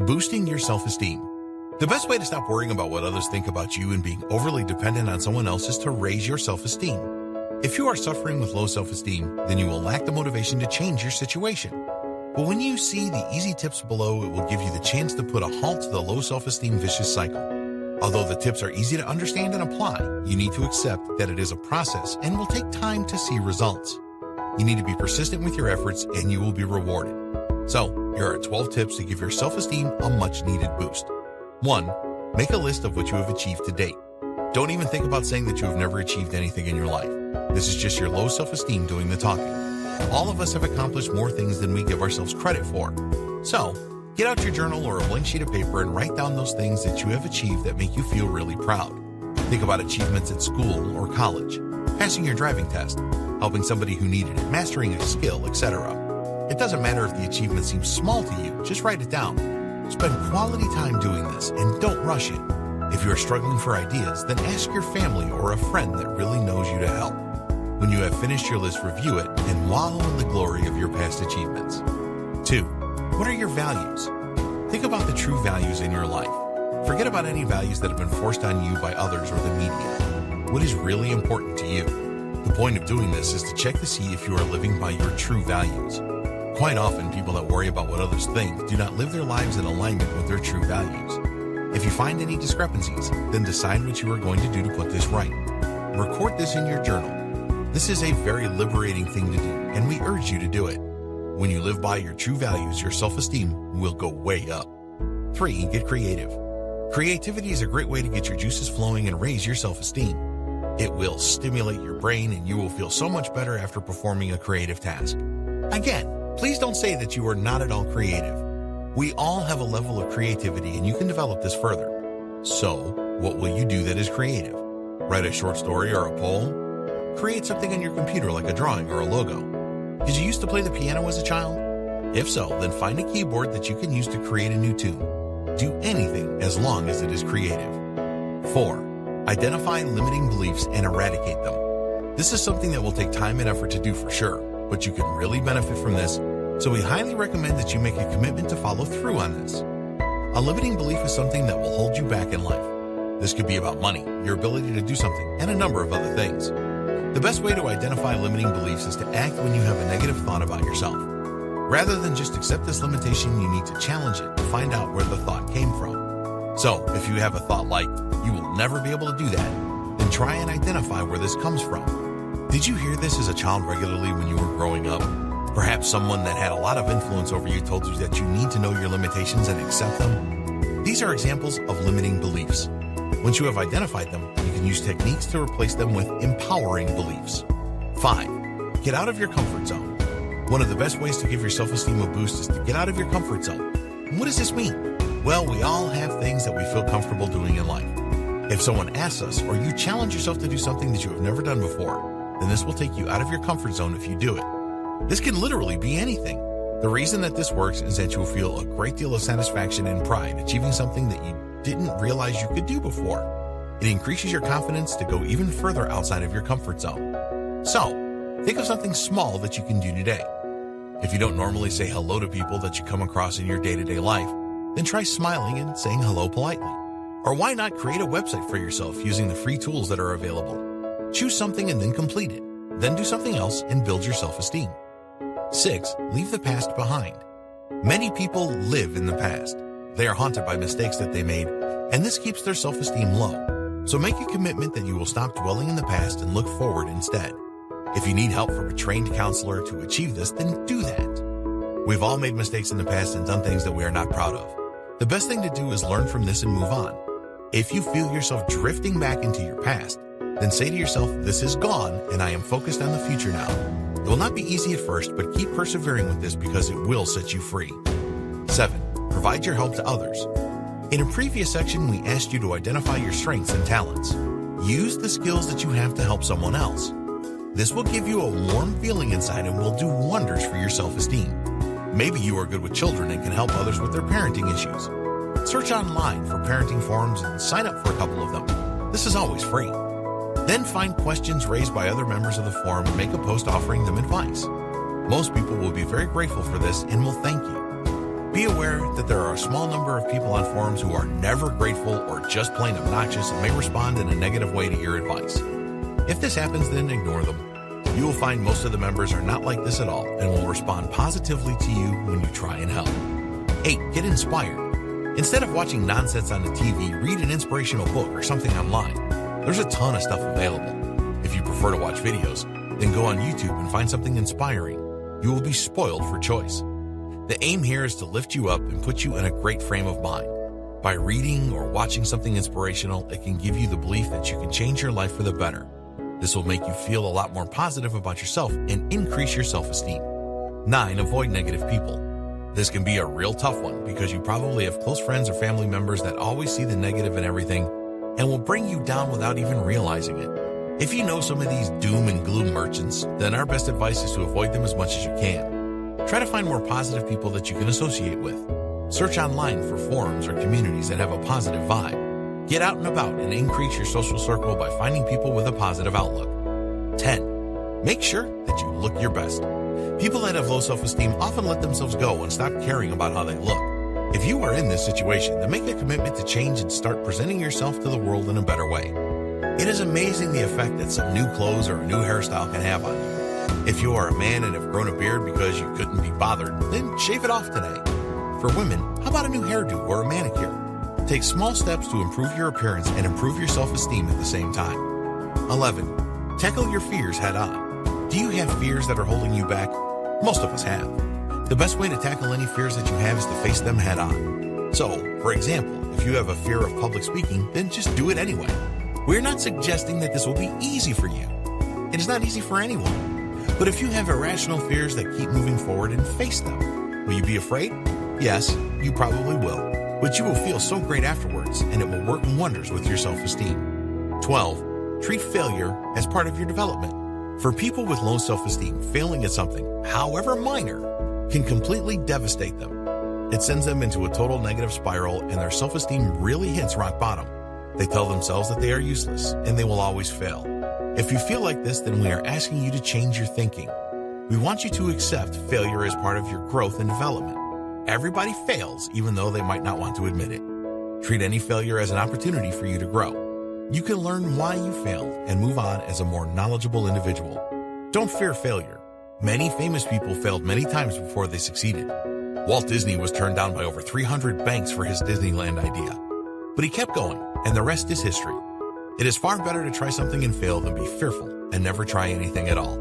Boosting your self-esteem. The best way to stop worrying about what others think about you and being overly dependent on someone else is to raise your self-esteem. If you are suffering with low self-esteem, then you will lack the motivation to change your situation. But when you see the easy tips below, it will give you the chance to put a halt to the low self-esteem vicious cycle. Although the tips are easy to understand and apply, you need to accept that it is a process and will take time to see results. You need to be persistent with your efforts and you will be rewarded. So, here are 12 tips to give your self-esteem a much-needed boost. 1. Make a list of what you have achieved to date. Don't even think about saying that you have never achieved anything in your life. This is just your low self-esteem doing the talking. All of us have accomplished more things than we give ourselves credit for. So, get out your journal or a blank sheet of paper and write down those things that you have achieved that make you feel really proud. Think about achievements at school or college, passing your driving test, helping somebody who needed it, mastering a skill, etc. It doesn't matter if the achievement seems small to you, just write it down. Spend quality time doing this and don't rush it. If you are struggling for ideas, then ask your family or a friend that really knows you to help. When you have finished your list, review it and wallow in the glory of your past achievements. 2. What are your values? Think about the true values in your life. Forget about any values that have been forced on you by others or the media. What is really important to you? The point of doing this is to check to see if you are living by your true values. Quite often, people that worry about what others think do not live their lives in alignment with their true values. If you find any discrepancies, then decide what you are going to do to put this right. Record this in your journal. This is a very liberating thing to do, and we urge you to do it. When you live by your true values, your self-esteem will go way up. 3. Get creative. Creativity is a great way to get your juices flowing and raise your self-esteem. It will stimulate your brain, and you will feel so much better after performing a creative task. Again, please don't say that you are not at all creative. We all have a level of creativity, and you can develop this further. So, what will you do that is creative? Write a short story or a poem? Create something on your computer like a drawing or a logo. Did you used to play the piano as a child? If so, then find a keyboard that you can use to create a new tune. Do anything as long as it is creative. 4. Identify limiting beliefs and eradicate them. This is something that will take time and effort to do for sure, but you can really benefit from this, so we highly recommend that you make a commitment to follow through on this. A limiting belief is something that will hold you back in life. This could be about money, your ability to do something, and a number of other things. The best way to identify limiting beliefs is to act when you have a negative thought about yourself. Rather than just accept this limitation, you need to challenge it to find out where the thought came from. So, if you have a thought like, you will never be able to do that, then try and identify where this comes from. Did you hear this as a child regularly when you were growing up? Perhaps someone that had a lot of influence over you told you that you need to know your limitations and accept them. These are examples of limiting beliefs. Once you have identified them, you can use techniques to replace them with empowering beliefs. 5. Get out of your comfort zone. One of the best ways to give your self-esteem a boost is to get out of your comfort zone. And what does this mean? Well, we all have things that we feel comfortable doing in life. If someone asks us or you challenge yourself to do something that you have never done before, then this will take you out of your comfort zone if you do it. This can literally be anything. The reason that this works is that you will feel a great deal of satisfaction and pride achieving something that you didn't realize you could do before. It increases your confidence to go even further outside of your comfort zone. So, think of something small that you can do today. If you don't normally say hello to people that you come across in your day-to-day life, then try smiling and saying hello politely. Or why not create a website for yourself using the free tools that are available? Choose something and then complete it. Then do something else and build your self-esteem. 6. Leave the past behind. Many people live in the past. They are haunted by mistakes that they made, and this keeps their self-esteem low. So make a commitment that you will stop dwelling in the past and look forward instead. If you need help from a trained counselor to achieve this, then do that. We've all made mistakes in the past and done things that we are not proud of. The best thing to do is learn from this and move on. If you feel yourself drifting back into your past, then say to yourself, this is gone and I am focused on the future now. It will not be easy at first, but keep persevering with this because it will set you free. 7. Provide your help to others. In a previous section, we asked you to identify your strengths and talents. Use the skills that you have to help someone else. This will give you a warm feeling inside and will do wonders for your self-esteem. Maybe you are good with children and can help others with their parenting issues. Search online for parenting forums and sign up for a couple of them. This is always free. Then find questions raised by other members of the forum and make a post offering them advice. Most people will be very grateful for this and will thank you. Be aware that there are a small number of people on forums who are never grateful or just plain obnoxious and may respond in a negative way to your advice. If this happens, then ignore them. You will find most of the members are not like this at all and will respond positively to you when you try and help. 8. Get inspired. Instead of watching nonsense on the TV, read an inspirational book or something online. There's a ton of stuff available. If you prefer to watch videos, then go on YouTube and find something inspiring. You will be spoiled for choice. The aim here is to lift you up and put you in a great frame of mind. By reading or watching something inspirational, it can give you the belief that you can change your life for the better. This will make you feel a lot more positive about yourself and increase your self-esteem. 9. Avoid negative people. This can be a real tough one because you probably have close friends or family members that always see the negative in everything and will bring you down without even realizing it. If you know some of these doom and gloom merchants, then our best advice is to avoid them as much as you can. Try to find more positive people that you can associate with. Search online for forums or communities that have a positive vibe. Get out and about and increase your social circle by finding people with a positive outlook. 10. Make sure that you look your best. People that have low self-esteem often let themselves go and stop caring about how they look. If you are in this situation, then make a commitment to change and start presenting yourself to the world in a better way. It is amazing the effect that some new clothes or a new hairstyle can have on you. If you are a man and have grown a beard because you couldn't be bothered, then shave it off today. For women, how about a new hairdo or a manicure? Take small steps to improve your appearance and improve your self-esteem at the same time. 11. Tackle your fears head on. Do you have fears that are holding you back? Most of us have. The best way to tackle any fears that you have is to face them head on. So, for example, if you have a fear of public speaking, then just do it anyway. We're not suggesting that this will be easy for you. It is not easy for anyone. But if you have irrational fears that keep moving forward and face them, will you be afraid? Yes, you probably will. But you will feel so great afterwards, and it will work wonders with your self-esteem. 12. Treat failure as part of your development. For people with low self-esteem, failing at something, however minor, can completely devastate them. It sends them into a total negative spiral, and their self-esteem really hits rock bottom. They tell themselves that they are useless, and they will always fail. If you feel like this, then we are asking you to change your thinking. We want you to accept failure as part of your growth and development. Everybody fails, even though they might not want to admit it. Treat any failure as an opportunity for you to grow. You can learn why you failed and move on as a more knowledgeable individual. Don't fear failure. Many famous people failed many times before they succeeded. Walt Disney was turned down by over 300 banks for his Disneyland idea. But he kept going, and the rest is history. It is far better to try something and fail than be fearful and never try anything at all.